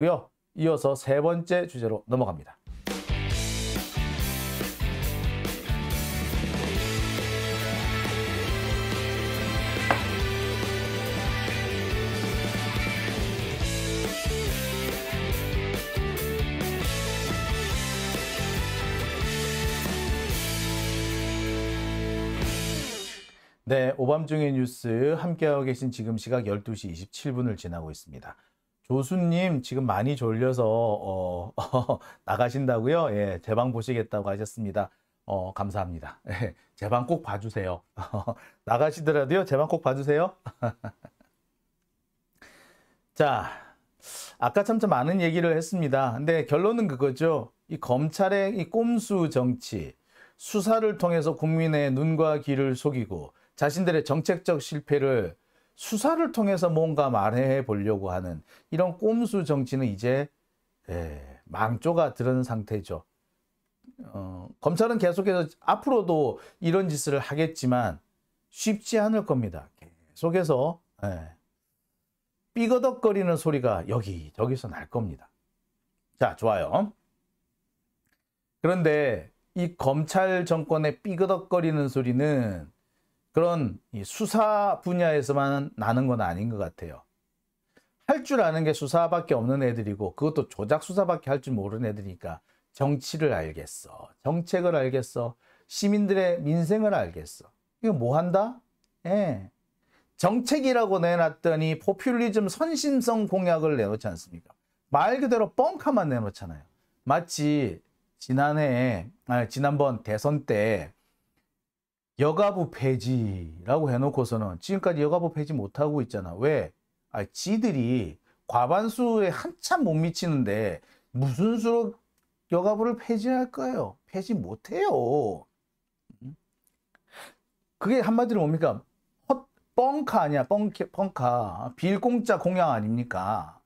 고요. 이어서 세 번째 주제로 넘어갑니다. 네, 오밤중의 뉴스 함께하고 계신 지금 시각 12시 27분을 지나고 있습니다. 조수님 지금 많이 졸려서 나가신다고요? 예, 제 방 보시겠다고 하셨습니다. 감사합니다. 예, 제 방 꼭 봐주세요. 나가시더라도요, 제 방 꼭 봐주세요. 자, 아까 참 많은 얘기를 했습니다. 근데 결론은 그거죠. 이 검찰의 이 꼼수 정치, 수사를 통해서 국민의 눈과 귀를 속이고 자신들의 정책적 실패를 수사를 통해서 뭔가 말해 보려고 하는 이런 꼼수 정치는 이제 망조가 들은 상태죠. 검찰은 계속해서 앞으로도 이런 짓을 하겠지만 쉽지 않을 겁니다. 계속해서 삐거덕거리는 소리가 여기저기서 날 겁니다. 자, 좋아요. 그런데 이 검찰 정권의 삐거덕거리는 소리는 그런 수사 분야에서만 나는 건 아닌 것 같아요. 할 줄 아는 게 수사밖에 없는 애들이고 그것도 조작 수사밖에 할 줄 모르는 애들이니까 정치를 알겠어. 정책을 알겠어. 시민들의 민생을 알겠어. 이거 뭐 한다? 정책이라고 내놨더니 포퓰리즘 선심성 공약을 내놓지 않습니까? 말 그대로 뻥카만 내놓잖아요. 마치 지난번 대선 때 여가부 폐지라고 해놓고서는 지금까지 여가부 폐지 못하고 있잖아. 왜? 지들이 과반수에 한참 못 미치는데 무슨 수로 여가부를 폐지할 거예요? 폐지 못해요. 그게 한마디로 뭡니까? 뻥카 아니야, 뻥카. 빌공짜 공약 아닙니까?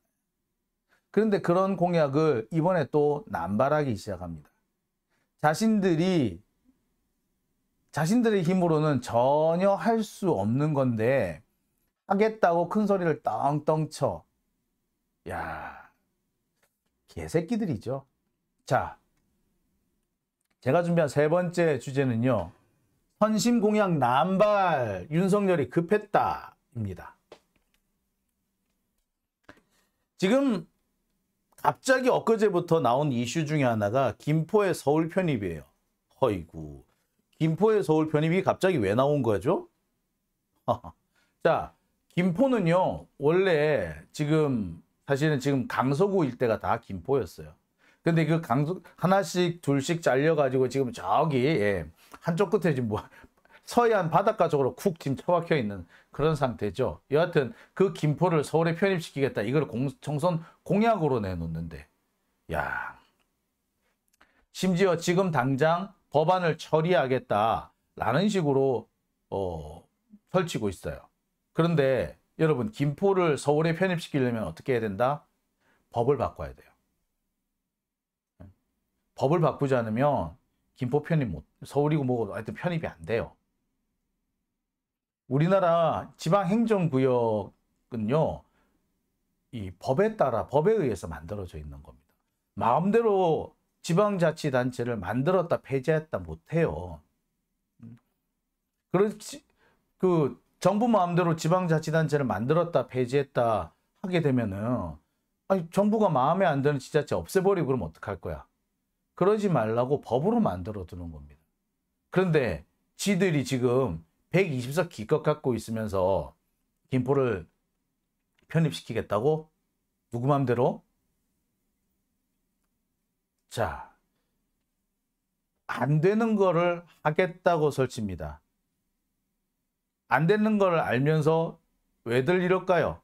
그런데 그런 공약을 이번에 또 남발하기 시작합니다. 자신들의 힘으로는 전혀 할 수 없는 건데 하겠다고 큰 소리를 떵떵 쳐. 야, 개새끼들이죠. 자, 제가 준비한 세 번째 주제는요. 선심 공약 남발, 윤석열이 급했다입니다. 지금 갑자기 엊그제부터 나온 이슈 중에 하나가 김포의 서울 편입이에요. 허이구. 김포의 서울 편입이 갑자기 왜 나온 거죠? 자, 김포는요, 원래 사실은 지금 강서구 일대가 다 김포였어요. 근데 그 하나씩 둘씩 잘려가지고 지금 저기, 한쪽 끝에 지금 서해안 바닷가 쪽으로 쿡 지금 처박혀 있는 그런 상태죠. 여하튼 그 김포를 서울에 편입시키겠다. 이걸 총선 공약으로 내놓는데, 야, 심지어 지금 당장 법안을 처리하겠다라는 식으로 펼치고 있어요. 그런데 여러분, 김포를 서울에 편입시키려면 어떻게 해야 된다? 법을 바꿔야 돼요. 법을 바꾸지 않으면 김포 편입 서울이고 뭐고 하여튼 편입이 안 돼요. 우리나라 지방행정구역은요, 이 법에 따라 법에 의해서 만들어져 있는 겁니다. 마음대로 지방자치단체를 만들었다 폐지했다 못해요. 그렇지, 정부 마음대로 지방자치단체를 만들었다 폐지했다 하게 되면은 정부가 마음에 안 드는 지자체 없애버리고 그러면 어떡할 거야? 그러지 말라고 법으로 만들어 두는 겁니다. 그런데 지들이 지금 120석 기껏 갖고 있으면서 김포를 편입시키겠다고? 누구 맘대로? 자, 안 되는 거를 하겠다고 설칩니다. 안 되는 걸 알면서 왜들 이럴까요?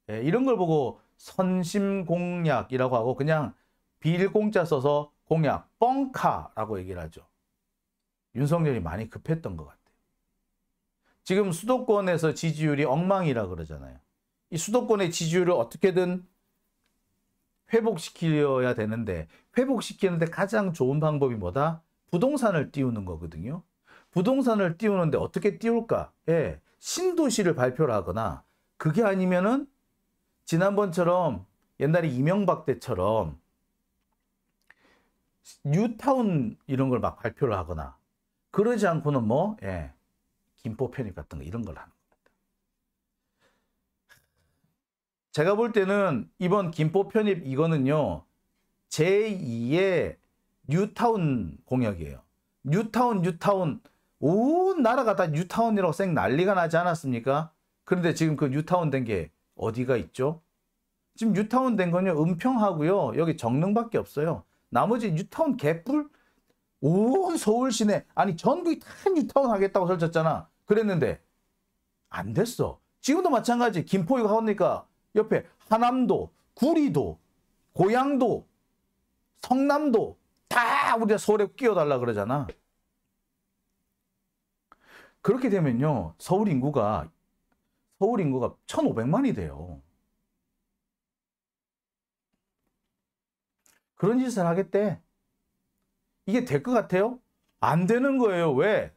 이런 걸 보고 선심공약이라고 하고 그냥 빌공짜 써서 공약, 뻥카라고 얘기를 하죠. 윤석열이 많이 급했던 것 같아요. 지금 수도권에서 지지율이 엉망이라 그러잖아요. 이 수도권의 지지율을 어떻게든 회복시켜야 되는데 회복시키는데 가장 좋은 방법이 뭐다? 부동산을 띄우는 거거든요. 부동산을 띄우는데 어떻게 띄울까? 신도시를 발표를 하거나 그게 아니면은 지난번처럼 옛날에 이명박 때처럼 뉴타운 이런 걸 막 발표를 하거나 그러지 않고는 뭐 예, 김포 편입 같은 거 이런 걸 하는 겁니다. 제가 볼 때는 이번 김포 편입 이거는요. 제2의 뉴타운 공약이에요. 뉴타운 온 나라가 다 뉴타운이라고 쌩 난리가 나지 않았습니까? 그런데 지금 그 뉴타운 된 게 어디가 있죠? 지금 뉴타운 된 건요. 은평하고요. 여기 정릉밖에 없어요. 나머지 뉴타운 개뿔 온 서울 시내 아니 전국이 다 뉴타운 하겠다고 설쳤잖아. 그랬는데 안 됐어. 지금도 마찬가지. 김포 이거 하니까 옆에 하남도, 구리도, 고양도, 성남도 다 우리가 서울에 끼워달라 그러잖아. 그렇게 되면요. 서울 인구가 1,500만이 돼요. 그런 짓을 하겠대. 이게 될 것 같아요? 안 되는 거예요. 왜?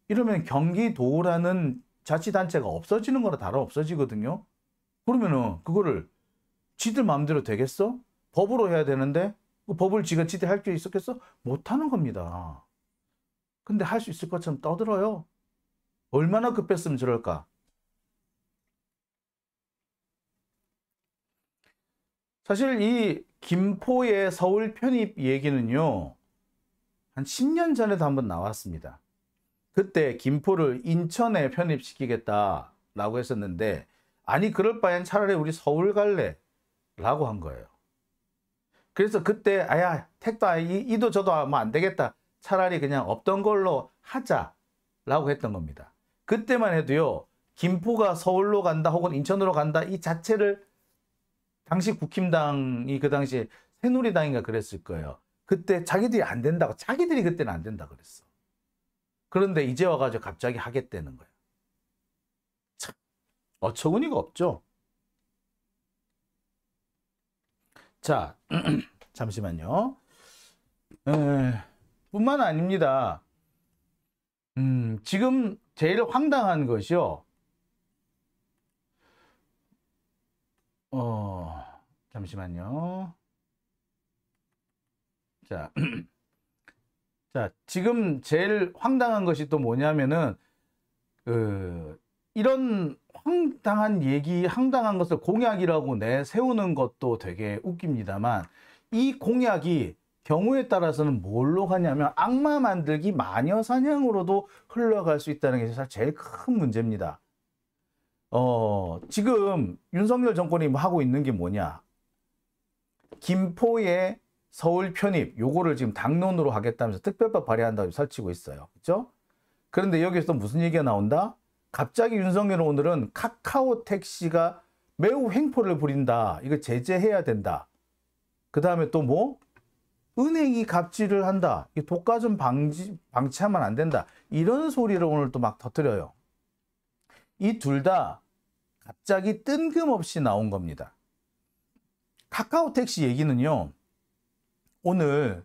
이러면 경기도라는 자치단체가 없어지는 거라 다름 없어지거든요. 그러면은 그거를 지들 마음대로 되겠어? 법으로 해야 되는데 그 법을 지들 할 수 있었겠어? 못하는 겁니다. 근데 할 수 있을 것처럼 떠들어요. 얼마나 급했으면 저럴까? 사실 이 김포의 서울 편입 얘기는요. 한 10년 전에도 한번 나왔습니다. 그때 김포를 인천에 편입시키겠다라고 했었는데 아니 그럴 바엔 차라리 우리 서울 갈래 라고 한 거예요. 그래서 그때 아야 택도 이도 저도 뭐 안 되겠다. 차라리 그냥 없던 걸로 하자라고 했던 겁니다. 그때만 해도요. 김포가 서울로 간다 혹은 인천으로 간다 이 자체를 당시 국힘당이 그 당시에 새누리당인가 그랬을 거예요. 그때 자기들이 안 된다고 자기들이 그때는 안 된다 그랬어. 그런데 이제 와가지고 갑자기 하겠다는 거예요. 참 어처구니가 없죠. 자 잠시만요. 뿐만 아닙니다. 지금 제일 황당한 것이요. 잠시만요. 자, 자, 지금 제일 황당한 것이 또 뭐냐면은, 이런 황당한 것을 공약이라고 내세우는 것도 되게 웃깁니다만, 이 공약이 경우에 따라서는 뭘로 가냐면, 악마 만들기 마녀 사냥으로도 흘러갈 수 있다는 게 사실 제일 큰 문제입니다. 지금 윤석열 정권이 하고 있는 게 뭐냐? 김포의 서울 편입, 요거를 지금 당론으로 하겠다면서 특별법 발의한다고 설치고 있어요. 그렇죠? 그런데 여기서 무슨 얘기가 나온다? 갑자기 윤석열은 오늘은 카카오 택시가 매우 횡포를 부린다. 이거 제재해야 된다. 그 다음에 또 뭐? 은행이 갑질을 한다. 독과점 방치하면 안 된다. 이런 소리를 오늘 또 막 터뜨려요. 이 둘 다 갑자기 뜬금없이 나온 겁니다. 카카오 택시 얘기는요. 오늘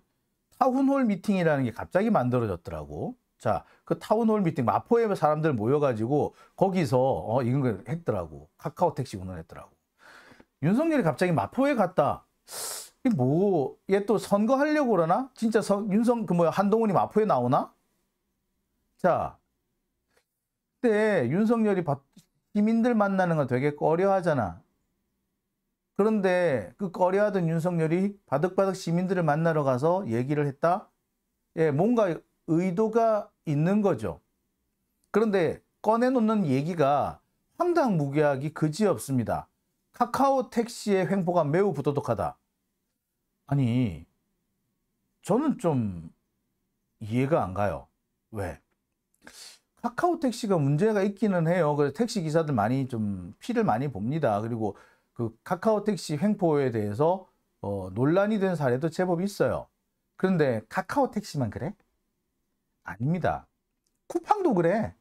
타운홀 미팅이라는 게 갑자기 만들어졌더라고. 자, 그 타운홀 미팅 마포에 사람들 모여가지고 거기서 이런 걸 했더라고. 카카오 택시 운운했더라고. 윤석열이 갑자기 마포에 갔다. 이게 뭐, 얘 또 선거하려고 그러나? 진짜 한동훈이 마포에 나오나? 자, 그때 윤석열이 시민들 만나는 거 되게 꺼려하잖아. 그런데 그 꺼려하던 윤석열이 바득바득 시민들을 만나러 가서 얘기를 했다? 예, 뭔가 의도가 있는 거죠. 그런데 꺼내놓는 얘기가 황당무계하기 그지없습니다. 카카오 택시의 횡포가 매우 부도덕하다. 아니, 저는 좀 이해가 안 가요. 왜? 카카오 택시가 문제가 있기는 해요. 그래서 택시 기사들 많이 좀 피를 많이 봅니다. 그리고 그 카카오 택시 횡포에 대해서 논란이 된 사례도 제법 있어요. 그런데 카카오 택시만 그래? 아닙니다. 쿠팡도 그래.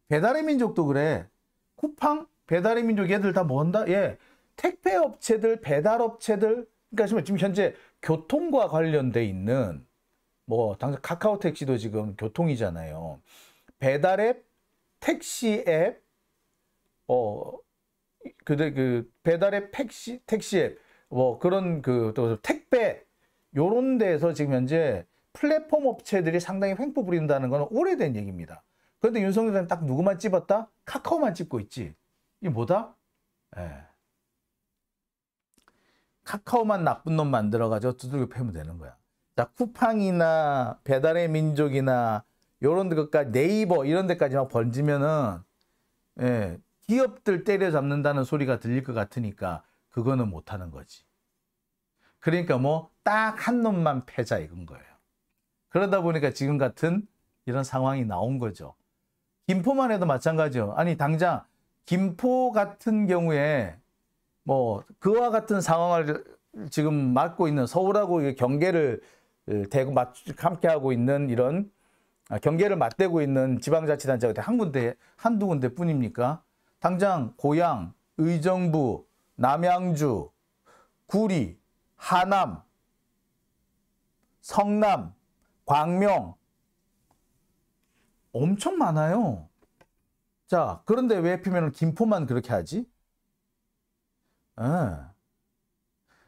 배달의 민족도 그래. 쿠팡, 배달의 민족 얘들 다 뭔다? 예, 택배 업체들, 배달 업체들. 그러니까 지금 현재 교통과 관련돼 있는 뭐 당장 카카오 택시도 지금 교통이잖아요. 배달 앱, 택시 앱, 그 배달 앱 택시 앱, 뭐 그런 그 또 택배 요런 데에서 지금 현재 플랫폼 업체들이 상당히 횡포 부린다는 건 오래된 얘기입니다. 그런데 윤석열은 딱 누구만 찝었다? 카카오만 찝고 있지. 이게 뭐다? 예. 카카오만 나쁜 놈 만들어가지고 두들겨 패면 되는 거야. 자, 쿠팡이나 배달의 민족이나 요런 데까지 네이버 이런 데까지 막 번지면은 예, 기업들 때려잡는다는 소리가 들릴 것 같으니까 그거는 못하는 거지. 그러니까 뭐 딱 한 놈만 패자 이건 거예요. 그러다 보니까 지금 같은 이런 상황이 나온 거죠. 김포만 해도 마찬가지요. 아니 당장 김포 같은 경우에 뭐 그와 같은 상황을 지금 맡고 있는 서울하고 경계를 대고 함께 하고 있는 이런 경계를 맞대고 있는 지방자치단체가 한 군데 한두 군데뿐입니까? 당장 고양, 의정부, 남양주, 구리, 하남, 성남, 광명 엄청 많아요. 자, 그런데 왜 하필이면 김포만 그렇게 하지?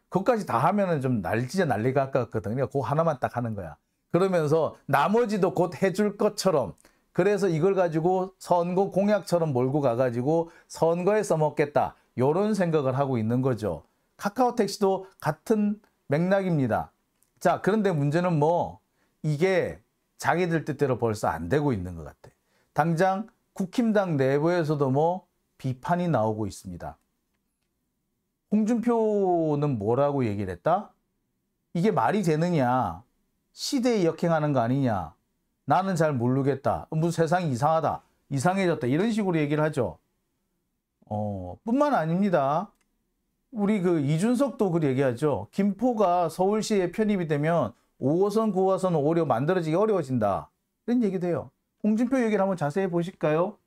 그것까지 다 하면은 좀 진짜 난리가 아깝거든요. 그거 하나만 딱 하는 거야. 그러면서 나머지도 곧 해줄 것처럼 그래서 이걸 가지고 선거 공약처럼 몰고 가가지고 선거에 써먹겠다. 이런 생각을 하고 있는 거죠. 카카오 택시도 같은 맥락입니다. 자, 그런데 문제는 뭐 이게 자기들 뜻대로 벌써 안 되고 있는 것 같아. 당장 국힘당 내부에서도 뭐 비판이 나오고 있습니다. 홍준표는 뭐라고 얘기를 했다? 이게 말이 되느냐? 시대에 역행하는 거 아니냐? 나는 잘 모르겠다. 무슨 세상이 이상하다. 이상해졌다. 이런 식으로 얘기를 하죠. 뿐만 아닙니다. 우리 그 이준석도 그 얘기하죠. 김포가 서울시에 편입이 되면 5호선, 9호선은 오히려 만들어지기 어려워진다. 이런 얘기도 해요. 홍준표 얘기를 한번 자세히 보실까요?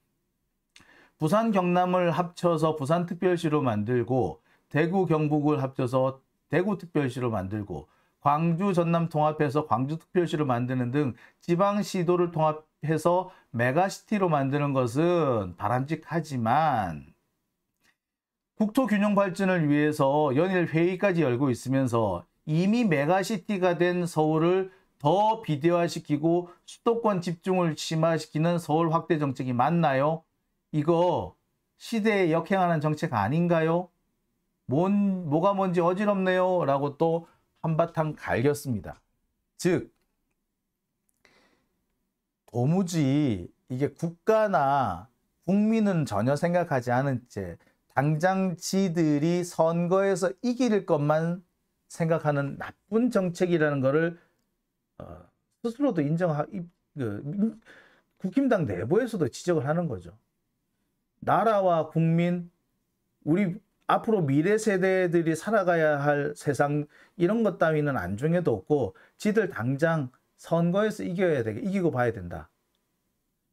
부산, 경남을 합쳐서 부산특별시로 만들고 대구, 경북을 합쳐서 대구특별시로 만들고 광주, 전남 통합해서 광주특별시로 만드는 등 지방시도를 통합해서 메가시티로 만드는 것은 바람직하지만 국토균형 발전을 위해서 연일 회의까지 열고 있으면서 이미 메가시티가 된 서울을 더 비대화시키고 수도권 집중을 심화시키는 서울 확대 정책이 맞나요? 이거 시대에 역행하는 정책 아닌가요? 뭐가 뭔지 어지럽네요 라고 또 한바탕 갈겼습니다. 즉 도무지 이게 국가나 국민은 전혀 생각하지 않은 채 당장 지들이 선거에서 이길 것만 생각하는 나쁜 정책이라는 것을 스스로도 국힘당 내부에서도 지적을 하는 거죠. 나라와 국민, 우리 앞으로 미래 세대들이 살아가야 할 세상 이런 것 따위는 안중에도 없고 지들 당장 선거에서 이겨야 돼. 이기고 봐야 된다.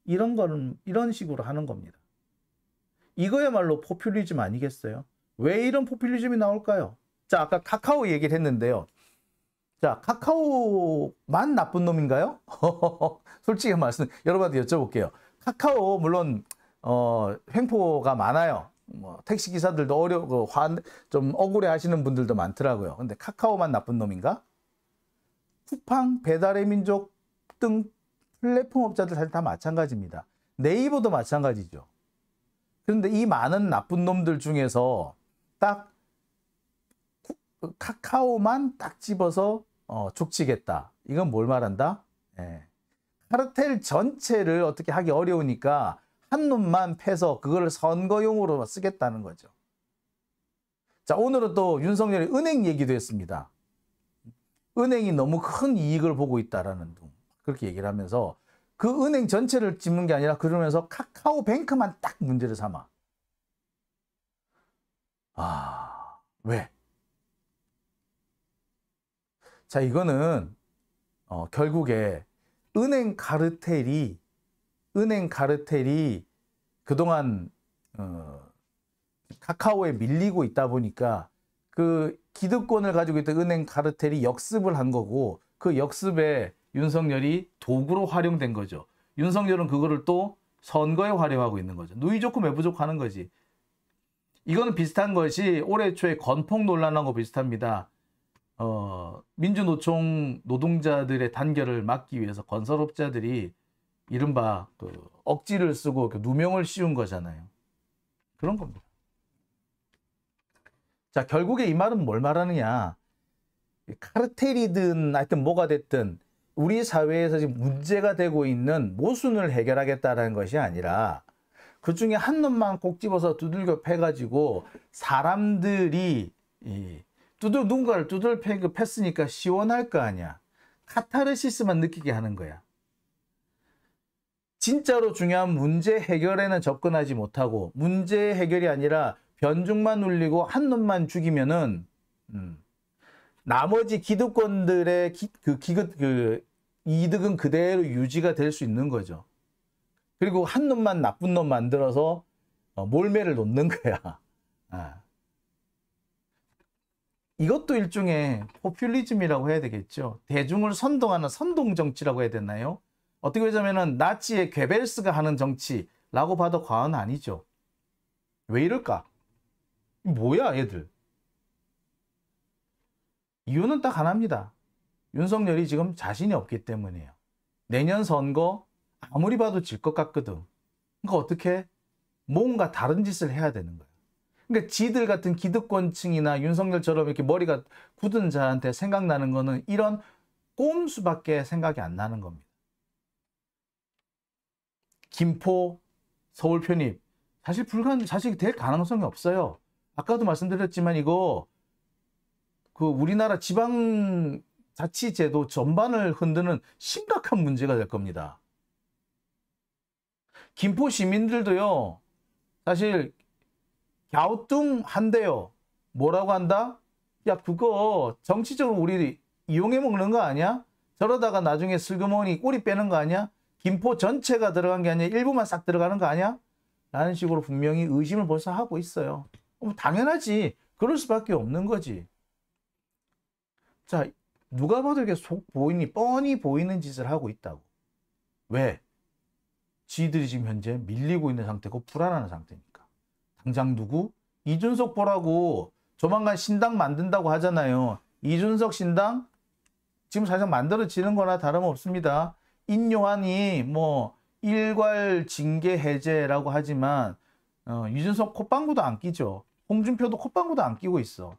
이런 식으로 하는 겁니다. 이거야말로 포퓰리즘 아니겠어요? 왜 이런 포퓰리즘이 나올까요? 자, 아까 카카오 얘기를 했는데요. 자, 카카오만 나쁜 놈인가요? 솔직히 말씀 여러분한테 여쭤볼게요. 카카오 물론 횡포가 많아요. 뭐 택시 기사들도 좀 억울해 하시는 분들도 많더라고요. 근데 카카오만 나쁜 놈인가? 쿠팡, 배달의 민족 등 플랫폼 업자들 사실 다 마찬가지입니다. 네이버도 마찬가지죠. 그런데 이 많은 나쁜 놈들 중에서 딱 카카오만 딱 집어서 족치겠다. 이건 뭘 말한다? 카르텔 전체를 어떻게 하기 어려우니까 한 놈만 패서 그걸 선거용으로 쓰겠다는 거죠. 자, 오늘은 또 윤석열의 은행 얘기도 했습니다. 은행이 너무 큰 이익을 보고 있다라는 둥 그렇게 얘기를 하면서 그 은행 전체를 짚는 게 아니라 그러면서 카카오뱅크만 딱 문제를 삼아. 왜? 자, 이거는 결국에 은행 카르텔이 그동안 카카오에 밀리고 있다 보니까 그 기득권을 가지고 있던 은행 카르텔이 역습을 한 거고 그 역습에 윤석열이 도구로 활용된 거죠. 윤석열은 그거를 또 선거에 활용하고 있는 거죠. 누이 좋고 매부 좋고 하는 거지. 이거는 비슷한 것이 올해 초에 건폭 논란하고 비슷합니다. 민주노총 노동자들의 단결을 막기 위해서 건설업자들이 이른바 그 억지를 쓰고 누명을 씌운 거잖아요. 그런 겁니다. 자, 결국에 이 말은 뭘 말하느냐. 카르텔이든 하여튼 뭐가 됐든 우리 사회에서 지금 문제가 되고 있는 모순을 해결하겠다는 것이 아니라 그 중에 한 놈만 꼭 집어서 두들겨 패가지고 사람들이 누군가를 두들겨 팼으니까 시원할 거 아니야. 카타르시스만 느끼게 하는 거야. 진짜로 중요한 문제 해결에는 접근하지 못하고 문제 해결이 아니라 변죽만 울리고 한 놈만 죽이면은 나머지 기득권들의 이득은 그대로 유지가 될 수 있는 거죠. 그리고 한 놈만 나쁜 놈 만들어서 몰매를 놓는 거야. 이것도 일종의 포퓰리즘이라고 해야 되겠죠. 대중을 선동하는 선동 정치라고 해야 되나요? 어떻게 보자면은 나치의 괴벨스가 하는 정치라고 봐도 과언 아니죠. 왜 이럴까? 뭐야 얘들. 이유는 딱 하나입니다. 윤석열이 지금 자신이 없기 때문이에요. 내년 선거 아무리 봐도 질 것 같거든. 그러니까 어떻게? 뭔가 다른 짓을 해야 되는 거예요. 그러니까 지들 같은 기득권층이나 윤석열처럼 이렇게 머리가 굳은 자한테 생각나는 거는 이런 꼼수밖에 생각이 안 나는 겁니다. 김포, 서울 편입. 사실 될 가능성이 없어요. 아까도 말씀드렸지만 이거 우리나라 지방자치제도 전반을 흔드는 심각한 문제가 될 겁니다. 김포 시민들도요, 사실 갸우뚱한데요. 뭐라고 한다? 야, 그거 정치적으로 우리 이용해 먹는 거 아니야? 저러다가 나중에 슬그머니 꼬리 빼는 거 아니야? 김포 전체가 들어간 게 아니라 일부만 싹 들어가는 거 아니야? 라는 식으로 분명히 의심을 벌써 하고 있어요. 당연하지. 그럴 수밖에 없는 거지. 자, 누가 봐도 이렇게 뻔히 보이는 짓을 하고 있다고. 왜? 지들이 지금 현재 밀리고 있는 상태고 불안한 상태니까. 당장 누구? 이준석 보라고 조만간 신당 만든다고 하잖아요. 이준석 신당? 지금 사실 만들어지는 거나 다름없습니다. 인요한이 일괄 징계 해제라고 하지만 이준석 콧방구도 안 끼죠. 홍준표도 콧방구도 안 끼고 있어.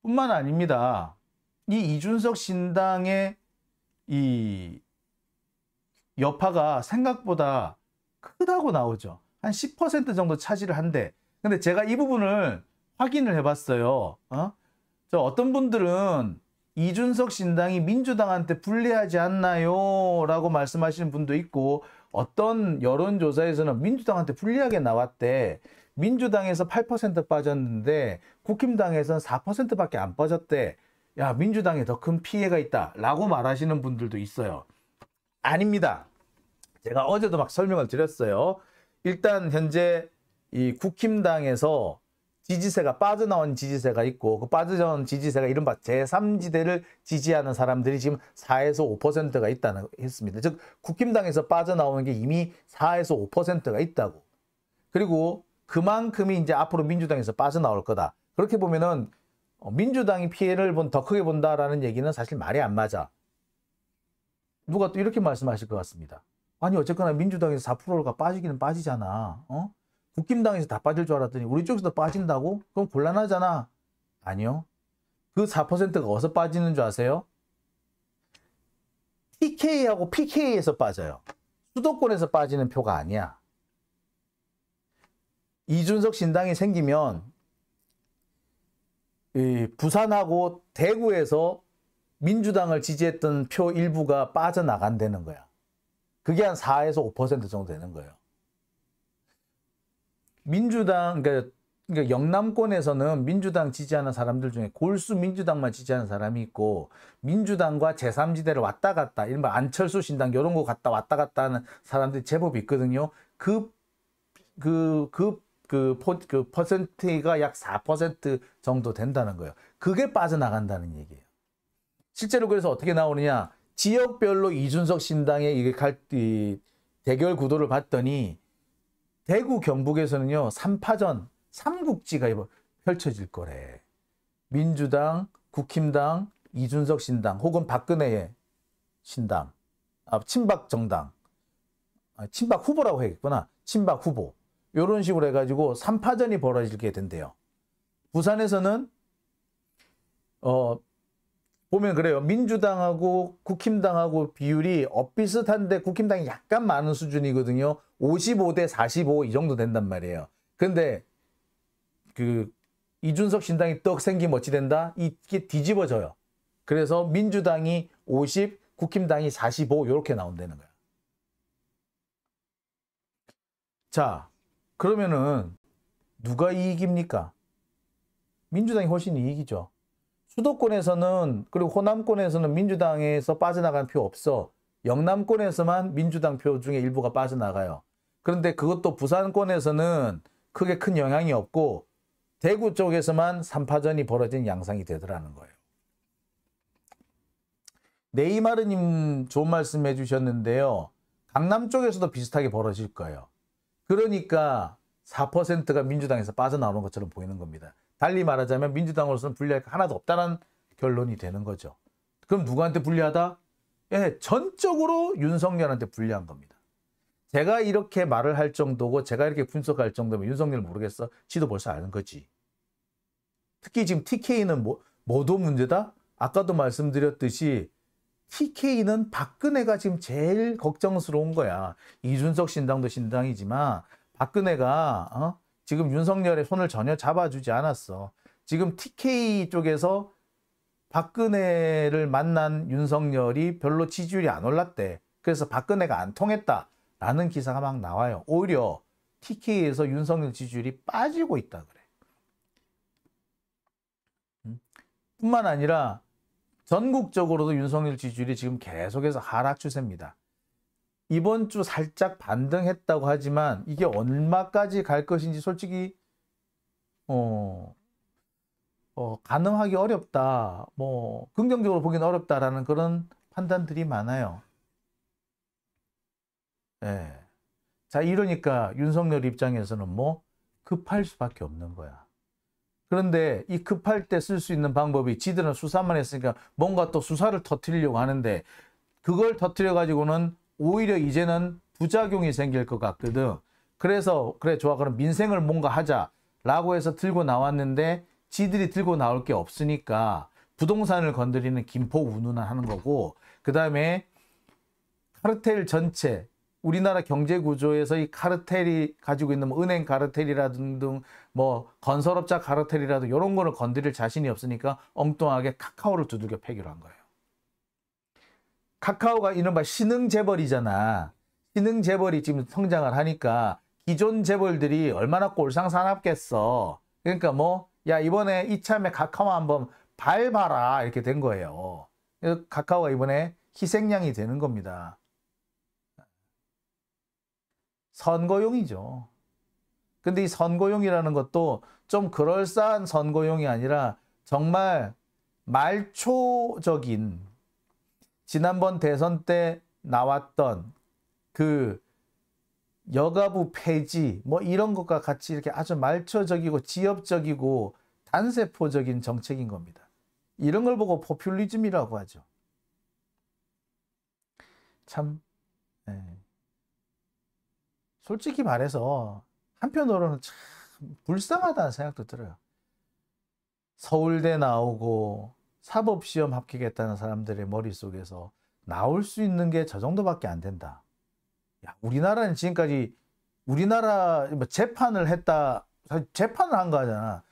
뿐만 아닙니다. 이 이준석 신당의 이 여파가 생각보다 크다고 나오죠. 한 10% 정도 차지를 한대. 근데 제가 이 부분을 확인을 해봤어요. 어떤 분들은 이준석 신당이 민주당한테 불리하지 않나요? 라고 말씀하시는 분도 있고, 어떤 여론조사에서는 민주당한테 불리하게 나왔대. 민주당에서 8% 빠졌는데 국힘당에서는 4%밖에 안 빠졌대. 야, 민주당에 더 큰 피해가 있다 라고 말하시는 분들도 있어요. 아닙니다. 제가 어제도 막 설명을 드렸어요. 일단 현재 이 국힘당에서 지지세가 빠져나온 지지세가 있고, 그 빠져나온 지지세가 이른바 제3지대를 지지하는 사람들이 지금 4에서 5%가 있다는 했습니다. 즉 국힘당에서 빠져나오는 게 이미 4에서 5%가 있다고. 그리고 그만큼이 이제 앞으로 민주당에서 빠져나올 거다. 그렇게 보면은 민주당이 피해를 더 크게 본다라는 얘기는 사실 말이 안 맞아. 누가 또 이렇게 말씀하실 것 같습니다. 아니 어쨌거나 민주당에서 4%가 빠지기는 빠지잖아. 국힘당에서 다 빠질 줄 알았더니 우리 쪽에서도 빠진다고? 그럼 곤란하잖아. 아니요. 그 4%가 어디서 빠지는 줄 아세요? TK하고 PK에서 빠져요. 수도권에서 빠지는 표가 아니야. 이준석 신당이 생기면 부산하고 대구에서 민주당을 지지했던 표 일부가 빠져나간다는 거야. 그게 한 4에서 5% 정도 되는 거예요. 민주당, 그러니까 영남권에서는 민주당 지지하는 사람들 중에 골수 민주당만 지지하는 사람이 있고, 민주당과 제3지대를 왔다 갔다, 이른바 안철수 신당 이런 거 왔다 갔다 하는 사람들이 제법 있거든요. 그 퍼센트가 약 4% 정도 된다는 거예요. 그게 빠져나간다는 얘기예요. 실제로 그래서 어떻게 나오느냐. 지역별로 이준석 신당의 이 대결 구도를 봤더니 대구 경북에서는요 3파전 삼국지가 펼쳐질 거래. 민주당, 국힘당, 이준석 신당 혹은 박근혜의 신당, 친박 정당, 친박 후보라고 해야겠구나. 친박 후보. 이런 식으로 해가지고 3파전이 벌어지게 된대요. 부산에서는 보면 그래요. 민주당하고 국힘당하고 비율이 엇비슷한데 국힘당이 약간 많은 수준이거든요. 55대 45 이 정도 된단 말이에요. 근데 그 이준석 신당이 떡 생기면 어찌 된다? 이게 뒤집어져요. 그래서 민주당이 50, 국힘당이 45 이렇게 나온다는 거야. 자, 그러면은 누가 이익입니까? 민주당이 훨씬 이익이죠. 수도권에서는 그리고 호남권에서는 민주당에서 빠져나간 표 없어. 영남권에서만 민주당 표 중에 일부가 빠져나가요. 그런데 그것도 부산권에서는 크게 큰 영향이 없고 대구 쪽에서만 3파전이 벌어진 양상이 되더라는 거예요. 네이마르님 좋은 말씀 해주셨는데요. 강남 쪽에서도 비슷하게 벌어질 거예요. 그러니까 4%가 민주당에서 빠져나오는 것처럼 보이는 겁니다. 달리 말하자면 민주당으로서는 불리할 게 하나도 없다는 결론이 되는 거죠. 그럼 누구한테 불리하다? 예, 전적으로 윤석열한테 불리한 겁니다. 제가 이렇게 말을 할 정도고 제가 이렇게 분석할 정도면 윤석열 모르겠어? 지도 벌써 아는 거지. 특히 지금 TK는 뭐도 문제다? 아까도 말씀드렸듯이 TK는 박근혜가 지금 제일 걱정스러운 거야. 이준석 신당도 신당이지만 박근혜가 지금 윤석열의 손을 전혀 잡아주지 않았어. 지금 TK 쪽에서 박근혜를 만난 윤석열이 별로 지지율이 안 올랐대. 그래서 박근혜가 안 통했다라는 기사가 막 나와요. 오히려 TK에서 윤석열 지지율이 빠지고 있다 그래. 뿐만 아니라 전국적으로도 윤석열 지지율이 지금 계속해서 하락 추세입니다. 이번 주 살짝 반등했다고 하지만 이게 얼마까지 갈 것인지 솔직히 가늠하기 어렵다. 긍정적으로 보기는 어렵다라는 그런 판단들이 많아요. 예. 자, 이러니까 윤석열 입장에서는 급할 수밖에 없는 거야. 그런데 이 급할 때 쓸 수 있는 방법이 지들은 수사만 했으니까 뭔가 또 수사를 터뜨리려고 하는데 그걸 터뜨려 가지고는 오히려 이제는 부작용이 생길 것 같거든. 그래서 그래 좋아 그럼 민생을 뭔가 하자라고 해서 들고 나왔는데 지들이 들고 나올 게 없으니까 부동산을 건드리는 김포 운운을 하는 거고 그 다음에 카르텔 전체 우리나라 경제 구조에서 이 카르텔이 가지고 있는 은행 카르텔이라든 건설업자 카르텔이라든 이런 거를 건드릴 자신이 없으니까 엉뚱하게 카카오를 두들겨 패기로 한 거예요. 카카오가 이른바 신흥 재벌이잖아. 신흥 재벌이 지금 성장을 하니까 기존 재벌들이 얼마나 꼴상사납겠어. 그러니까 야 이번에 이참에 카카오 한번 밟아라 이렇게 된 거예요. 그래서 카카오가 이번에 희생양이 되는 겁니다. 선거용이죠. 근데 이 선거용이라는 것도 좀 그럴싸한 선거용이 아니라 정말 말초적인 지난번 대선 때 나왔던 그 여가부 폐지 이런 것과 같이 이렇게 아주 말초적이고 지엽적이고 단세포적인 정책인 겁니다. 이런 걸 보고 포퓰리즘이라고 하죠. 참 솔직히 말해서 한편으로는 참 불쌍하다는 생각도 들어요. 서울대 나오고 사법시험 합격했다는 사람들의 머릿속에서 나올 수 있는 게 저 정도밖에 안 된다. 야, 우리나라는 지금까지 우리나라 재판을 했다. 재판을 한 거잖아.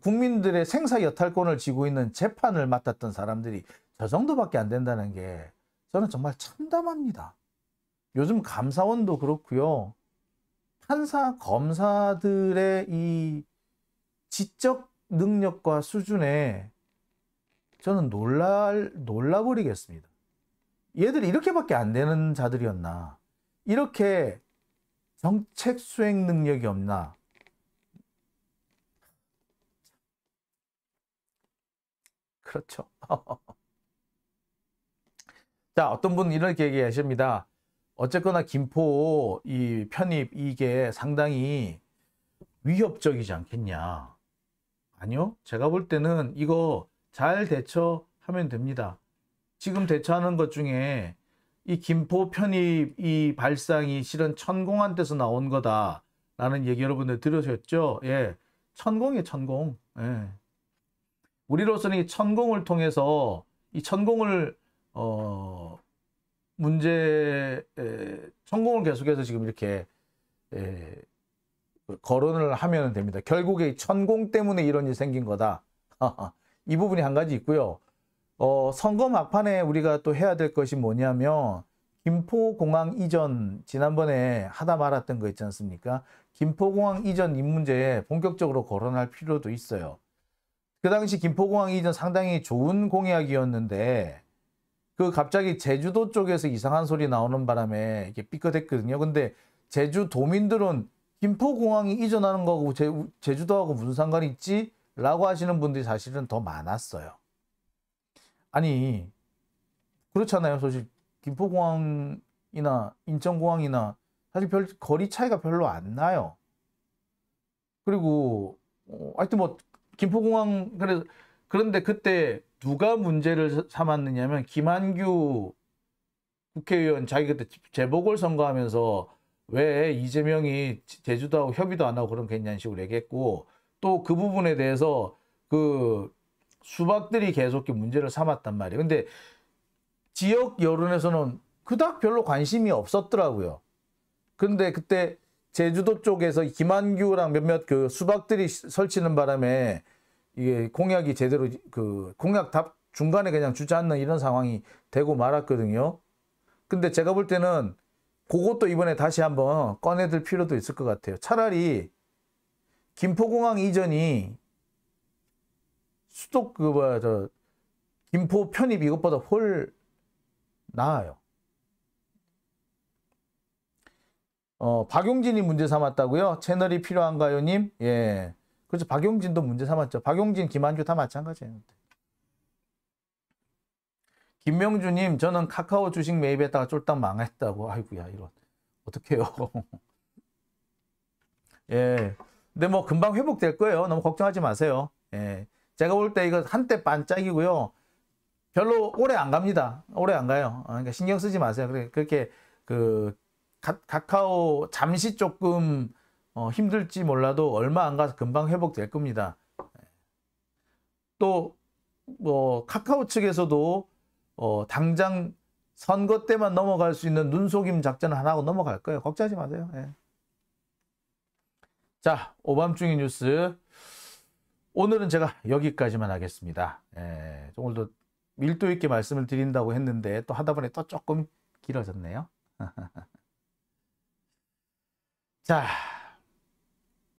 국민들의 생사 여탈권을 쥐고 있는 재판을 맡았던 사람들이 저 정도밖에 안 된다는 게 저는 정말 참담합니다. 요즘 감사원도 그렇고요. 판사, 검사들의 이 지적 능력과 수준에 저는 놀라버리겠습니다. 얘들이 이렇게밖에 안 되는 자들이었나? 이렇게 정책 수행 능력이 없나? 그렇죠. 자, 어떤 분은 이렇게 얘기하십니다. 어쨌거나 김포 이 편입 이게 상당히 위협적이지 않겠냐. 아니요. 제가 볼 때는 이거 잘 대처하면 됩니다. 지금 대처하는 것 중에 이 김포 편입 이 발상이 실은 천공한테서 나온 거다라는 얘기 여러분들 들으셨죠? 예. 천공이에요, 천공. 예. 우리로서는 이 천공을 통해서 이 천공을 천공을 계속해서 지금 이렇게 거론을 하면 됩니다. 결국에 천공 때문에 이런 일이 생긴 거다. 이 부분이 한 가지 있고요. 선거 막판에 우리가 또 해야 될 것이 뭐냐면 김포공항 이전 지난번에 하다 말았던 거 있지 않습니까? 김포공항 이전 이 문제에 본격적으로 거론할 필요도 있어요. 그 당시 김포공항 이전 상당히 좋은 공약이었는데 그 갑자기 제주도 쪽에서 이상한 소리 나오는 바람에 이게 삐끗했거든요. 근데 제주도민들은 김포공항이 이전하는 거하고 제주도하고 무슨 상관이 있지? 라고 하시는 분들이 사실은 더 많았어요. 아니 그렇잖아요. 사실 김포공항이나 인천공항이나 사실 별 거리 차이가 별로 안 나요. 그리고 하여튼 뭐 김포공항 그런데 그때 누가 문제를 삼았느냐면 김한규 국회의원 자기 그때 재보궐선거하면서 왜 이재명이 제주도하고 협의도 안 하고 그런 괜찮은 식으로 얘기했고 또 그 부분에 대해서 그 수박들이 계속 문제를 삼았단 말이에요. 근데 지역 여론에서는 그닥 별로 관심이 없었더라고요. 그런데 그때 제주도 쪽에서 김한규랑 몇몇 그 수박들이 설치는 바람에 이게 공약이 제대로 그 공약 답 중간에 그냥 주지 않는 이런 상황이 되고 말았거든요. 근데 제가 볼 때는 그것도 이번에 다시 한번 꺼내들 필요도 있을 것 같아요. 차라리 김포공항 이전이 수도 김포 편입 이것보다 훨 나아요. 박용진이 문제 삼았다고요? 채널이 필요한가요, 님? 예. 그렇죠. 박용진도 문제 삼았죠. 박용진, 김한규 다 마찬가지예요. 김명주님, 저는 카카오 주식 매입했다가 쫄딱 망했다고. 아이고야, 이런. 어떡해요. 예. 근데 뭐 금방 회복될 거예요. 너무 걱정하지 마세요. 예. 제가 볼 때 이거 한때 반짝이고요. 별로 오래 안 갑니다. 오래 안 가요. 그러니까 신경 쓰지 마세요. 그렇게 그 카카오 잠시 조금 힘들지 몰라도 얼마 안 가서 금방 회복될 겁니다. 또 뭐 카카오 측에서도 당장 선거 때만 넘어갈 수 있는 눈속임 작전을 하나 하고 넘어갈 거예요. 걱정하지 마세요. 예. 자, 오밤중의 뉴스. 오늘은 제가 여기까지만 하겠습니다. 예, 오늘도 밀도 있게 말씀을 드린다고 했는데 또 하다 보니 또 조금 길어졌네요. 자.